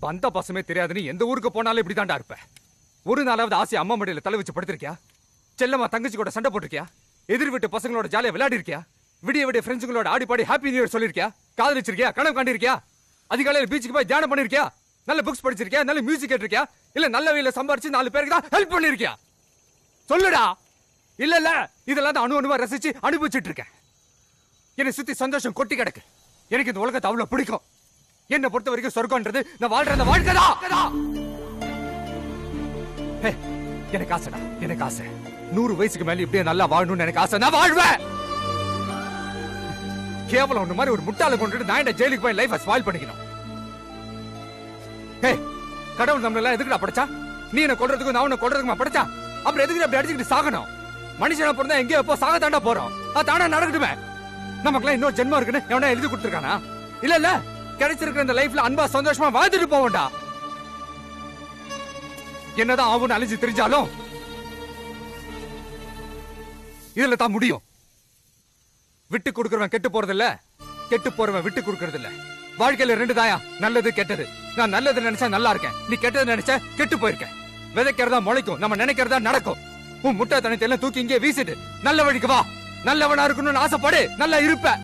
பந்த பசமே தெரியாது நீ எந்த ஊருக்கு போனாலும் இப்படி தாண்டா இருப்ப. ஒரு நாளாவது ஆசை அம்மா மடியில தலை வச்சு படுத்திருக்கியா? செல்லம்மா தங்கச்சி கூட சண்டை போட்டிருக்கியா? எதிர் வீட்டு பசங்களோட ஜாலியா விளையாடி இருக்கியா? விடிய விடிய ஃப்ரெண்ட்ஸுங்களோட ஆடி பாடி ஹாப்பி நியூ இயர் சொல்லிருக்கியா? காதலிச்சிருக்கியா? கனவு காண்டிருக்கியா? அதிகாலையில் பீச்சுக்கு போய் தியானம் பண்ணிருக்கியா? நல்ல புக்ஸ் படிச்சிருக்கியா? நல்ல மியூசிக் கேட்டிருக்கியா? இல்ல நல்ல வேலையில சம்பாரிச்சு 4 பேருக்கு தான் ஹெல்ப் பண்ணிருக்கியா? சொல்லுடா. இல்ல இல்ல இதெல்லாம் தான் அணுவா ரசிச்சு அனுபவிச்சுட்டு இருக்கேன். என்னை சுத்தி சந்தோஷம் கொட்டி கிடக்கு. எனக்கு இந்த உலகத்தை அவ்வளவு பிடிக்கும். என்னை பொறுத்த வரைக்கும் சொர்க்கம்ன்றது நான் வாழ்ற அந்த வாழ்க்கை தான். எனக்கு ஆசைடா, எனக்கு ஆசை. 100 வயசுக்கு மேல இப்படியே நல்லா வாழணும்னு எனக்கு ஆசை. நான் வாழ்வேன். கேவலம் ஒண்ணு மாதிரி ஒரு முட்டாளை கொண்டுட்டு நான் என்ன ஜெயிலுக்கு போய் லைஃபை ஸ்பாயில் பண்ணிக்கணும். கடவுள் நம்மள எதுக்குடா படைச்சா? நீ என்ன கொல்றதுக்கு நான் உன்னை கொல்றதுக்குமா படைச்சா? அப்புறம் எதுக்கு அப்படி அடிச்சுக்கிட்டு சாகணும்? மனுஷனா பிறந்தா எங்கேயோ எப்போ சாக தாண்டா போறோம். அது தானே நடக்கட்டுமே. நமக்குலாம் இன்னொரு ஜென்மம் இருக்குன்னு எவனா எழுதி கொடுத்துருக்கானா? இல்ல இல்ல கிடைச்சிருக்கிற இந்த லைஃப்ல அன்பா சந்தோஷமா வாழ்ந்துட்டு போவோம்டா. என்னதான் ஆகும்னு அழிஞ்சு தெரிஞ்சாலும் இதுல தான் முடியும். விட்டு கொடுக்கறவன் கெட்டு போறது இல்ல, கெட்டு போறவன் விட்டு கொடுக்கறது இல்ல. வாழ்க்கையில 2 தாயா, நல்லது கெட்டது. நான் நல்லது நினைச்சா நல்லா இருக்கேன், நீ கெட்டது நினைச்சா கெட்டு போயிருக்கேன். விதைக்கிறதா முளைக்கும், நம்ம நினைக்கிறதா நடக்கும். உன் முட்டை தனத்தை எல்லாம் தூக்கி இங்கே வீசிட்டு நல்ல வழிக்கு வா. நல்லவனா இருக்கணும்னு ஆசைப்படு, நல்லா இருப்ப.